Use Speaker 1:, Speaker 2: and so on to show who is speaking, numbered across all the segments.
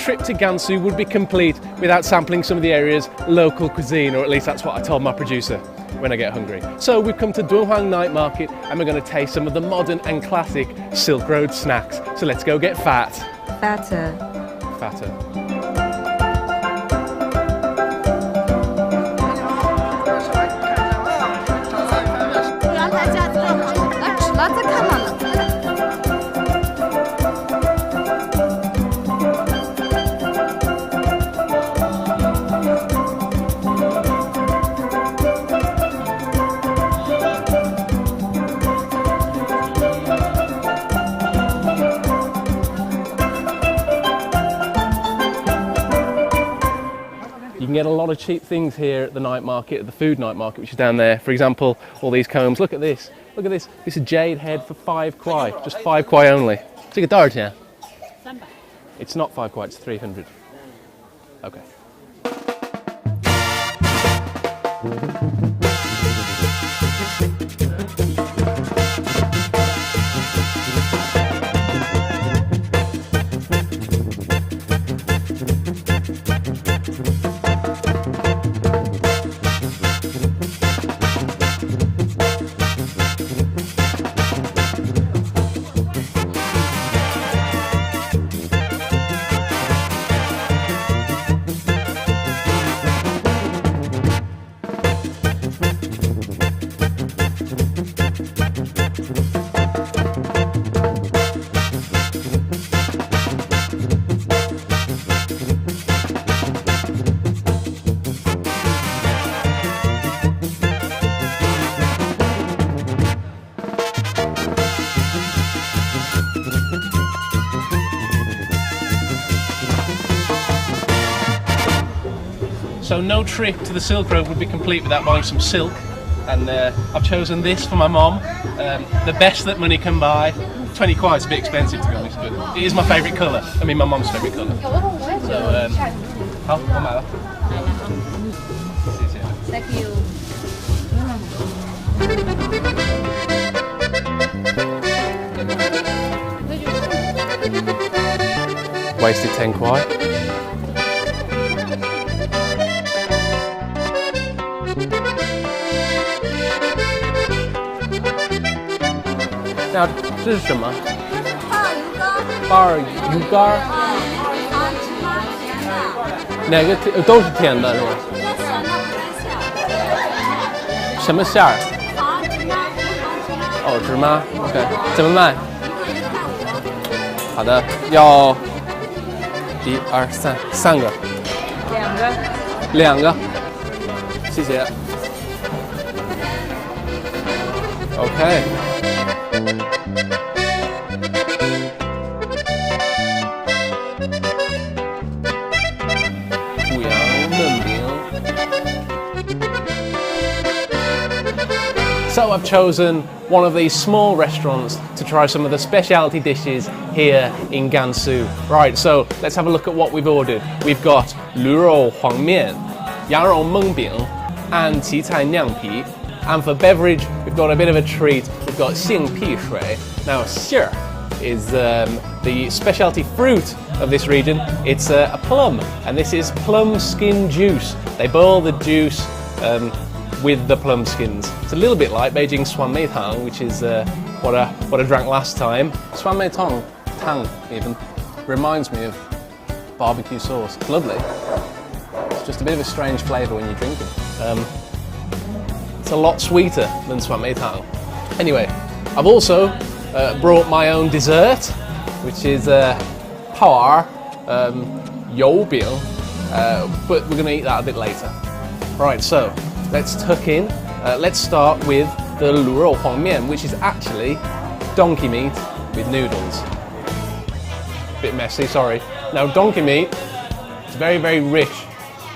Speaker 1: trip to Gansu would be complete without sampling some of the area's local cuisine, or at least that's what I told my producer when I get hungry. So we've come to Dunhuang night market and we're going to taste some of the modern and classic Silk Road snacks. So let's go get fat.
Speaker 2: Fatter.
Speaker 1: Fatter. You can get a lot of cheap things here at the night market, at the food night market, which is down there. For example, all these combs. Look at this. Look at this. This is a jade head for 5 kwai. Just 5 kwai only. Take a dart here. It's not 5 kwai, it's 300. Okay. So no trip to the Silk Road would be complete without buying some silk, and I've chosen this for my mom, the best that money can buy. 20 kwai is a bit expensive to be honest, but it is my favourite colour. I mean my mom's favourite colour. So, 好，我买了。谢谢。Thank you. Wasted 10 kwai. Now, 这是什么？巴尔鱼干。哪个都是甜的是吗？什么馅儿？哦，芝麻。OK， 怎么卖？好的，要1、2、3，三个。2个。谢谢。OK。So I've chosen one of these small restaurants to try some of the specialty dishes here in Gansu. Right, so let's have a look at what we've ordered. We've got 驴肉黄面, 羊肉焖饼, and 荠菜酿皮. And for beverage, we've got a bit of a treat. We've got 杏皮水. Now, 杏 is the specialty fruit of this region. It's a plum, and this is plum skin juice. They boil the juice with the plum skins. It's a little bit like Beijing swan mei tang, which is what I drank last time. Swan mei tang even reminds me of barbecue sauce. It's lovely. It's just a bit of a strange flavour when you drink it. It's a lot sweeter than swan mei tang. Anyway, I've also brought my own dessert, which is pawar you bing, but we're going to eat that a bit later. Right, so let's tuck in. Let's start with the 卤肉黄面, which is actually donkey meat with noodles. Bit messy, sorry. Now, donkey meat, it's very, very rich.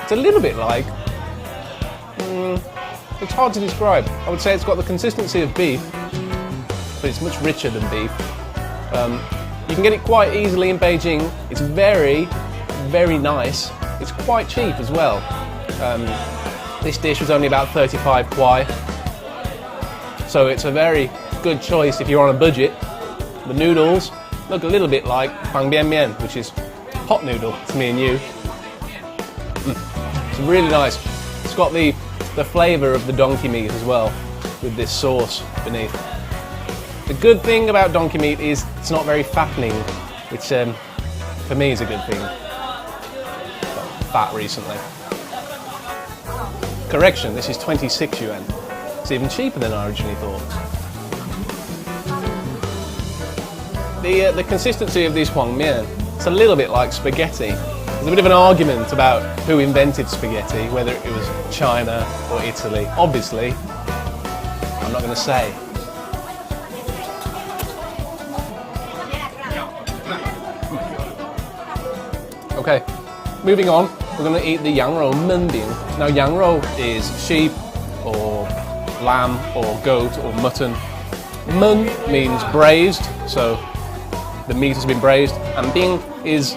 Speaker 1: It's a little bit like, it's hard to describe. I would say it's got the consistency of beef, but it's much richer than beef. You can get it quite easily in Beijing. It's very, very nice. It's quite cheap as well. This dish was only about 35 kwai, so it's a very good choice if you're on a budget. The noodles look a little bit like 方便面, which is hot noodle to me and you. It's really nice. It's got the flavour of the donkey meat as well, with this sauce beneath. The good thing about donkey meat is it's not very fattening, which for me is a good thing. Got fat recently. Correction, this is 26 yuan. It's even cheaper than I originally thought. The consistency of these huang mian, it's a little bit like spaghetti. There's a bit of an argument about who invented spaghetti, whether it was China or Italy. Obviously, I'm not going to say. Okay, moving on, we're going to eat the yangrou menbing. Now yangrou is sheep or lamb or goat or mutton. Men means braised, so the meat has been braised, and bing is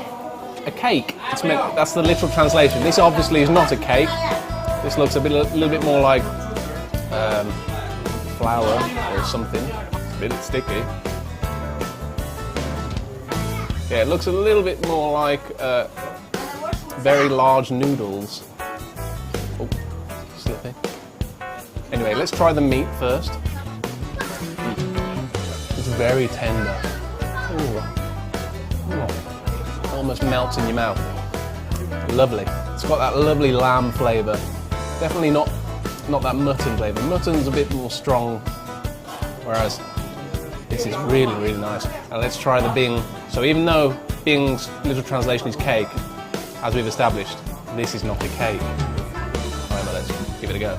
Speaker 1: a cake. It's meant, that's the literal translation. This obviously is not a cake. This looks a little bit more like flour or something. It's a bit sticky. Yeah, it looks a little bit more like very large noodles. Oh, slippy. Anyway, let's try the meat first. It's very tender. Ooh. Ooh. Almost melts in your mouth. Lovely. It's got that lovely lamb flavour. Definitely not that mutton flavour. Mutton's a bit more strong, whereas this is really, really nice. And let's try the bing. So even though bing's literal translation is cake, as we've established, this is not a cake. Alright, but let's give it a go.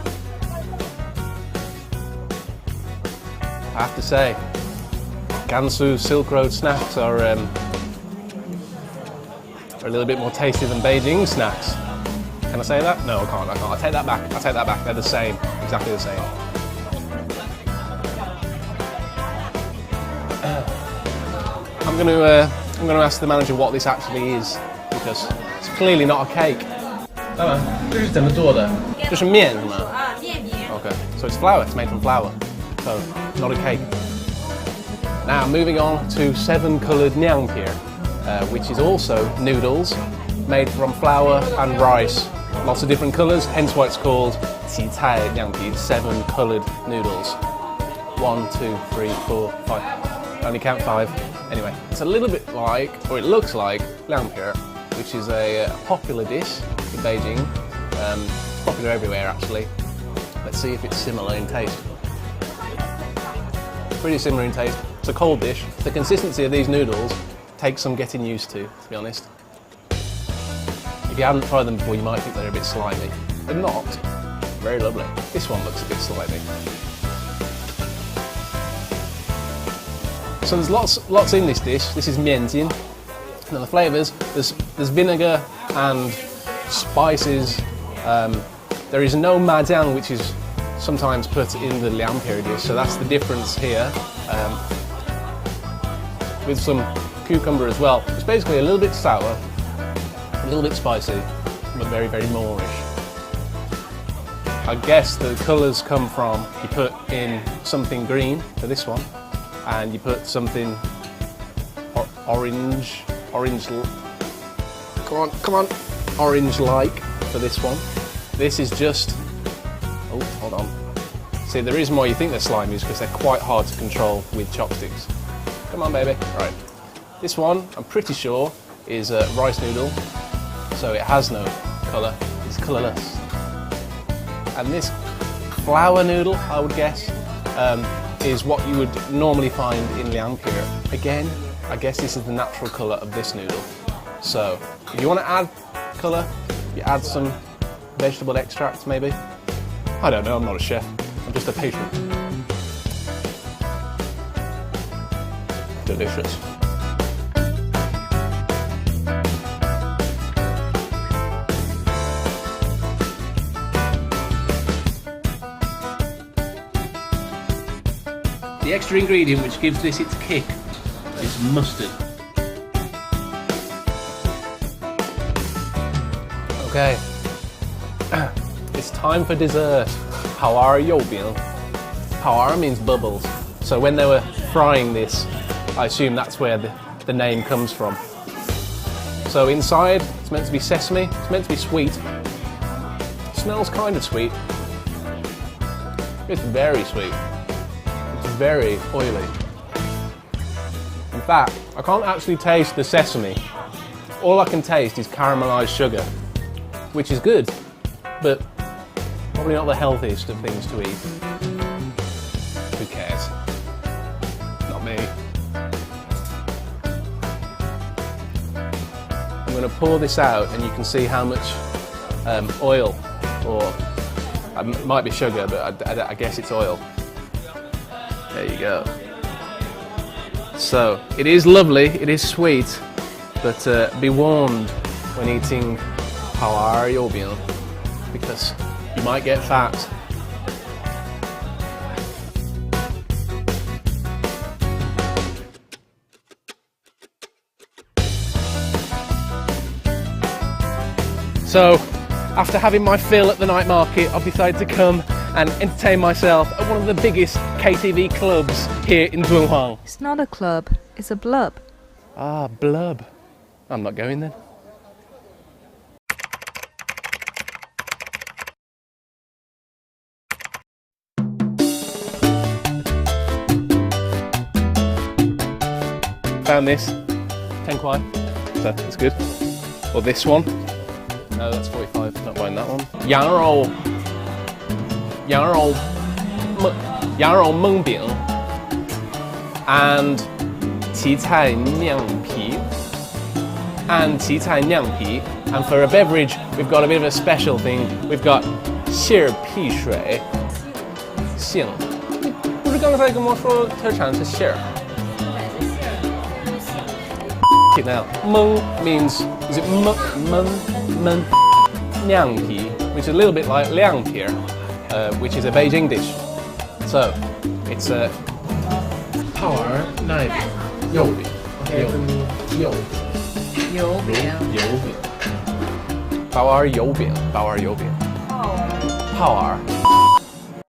Speaker 1: I have to say, Gansu Silk Road snacks are a little bit more tasty than Beijing snacks. Can I say that? No, I can't. I take that back. I take that back. They're the same, exactly the same. I'm going to ask the manager what this actually is, because it's clearly not a cake. This is 怎么做的？这是面是吗？ Okay, so it's flour. It's made from flour, so not a cake. Now moving on to 7-coloured nyangpie, which is also noodles made from flour and rice. Lots of different colours, hence why it's called 七彩nyangpie, 7-coloured noodles. 1, 2, 3, 4, 5. Only count 5. Anyway, it's a little bit like, or it looks like, nyangpie, which is a popular dish in Beijing. It's popular everywhere actually. Let's see if it's similar in taste. Pretty similar in taste. It's a cold dish. The consistency of these noodles takes some getting used to be honest. If you haven't tried them before, you might think they're a bit slimy. They're not. Very lovely. This one looks a bit slimy. So there's lots in this dish. This is mianjin. Now the flavours, there's vinegar and spices. There is no majiang, which is sometimes put in the nyangpie dish, so that's the difference here. With some cucumber as well. It's basically a little bit sour, a little bit spicy, but very, very Moorish. I guess the colours come from, you put in something green for this one, and you put something orange, come on, orange-like for this one. This is just, oh, hold on. See, there is more. You think they're slimy because they're quite hard to control with chopsticks. Come on, baby. Right. This one, I'm pretty sure, is a rice noodle, so it has no colour. It's colourless. And this flour noodle, I would guess, is what you would normally find in nyangpie. Again, I guess this is the natural colour of this noodle. So, if you want to add colour, you add some vegetable extracts, maybe. I don't know. I'm not a chef. I'm just a patron. Delicious. The extra ingredient which gives this its kick is mustard. Okay, it's time for dessert. 泡儿油饼. 泡儿 means bubbles. So when they were frying this, I assume that's where the name comes from. So inside, it's meant to be sesame, it's meant to be sweet. Smells kind of sweet. It's very sweet. It's very oily. In fact, I can't actually taste the sesame. All I can taste is caramelized sugar, which is good, but probably not the healthiest of things to eat. Who cares? Not me. I'm going to pour this out and you can see how much oil, or it might be sugar, but I guess it's oil. There you go. So, it is lovely, it is sweet, but be warned when eating 泡儿油饼 because you might get fat. So, after having my fill at the night market, I've decided to come and entertain myself at one of the biggest KTV clubs here in Dunhuang.
Speaker 2: It's not a club, it's a blub.
Speaker 1: Ah, blub. I'm not going then. Found this, 10 kwai, so that's good. Or this one. No, that's 45, not buying that one. 羊肉焖饼 and 荠菜酿皮 and 荠菜酿皮. And for a beverage, we've got a bit of a special thing. We've got 杏皮水. 杏，不是刚才跟我说特产是杏儿。Now, 焖 means, is it 焖 酿皮, which is a little bit like 凉皮, which is a Beijing dish. So, it's a 泡儿奶饼油饼油饼泡儿油饼泡儿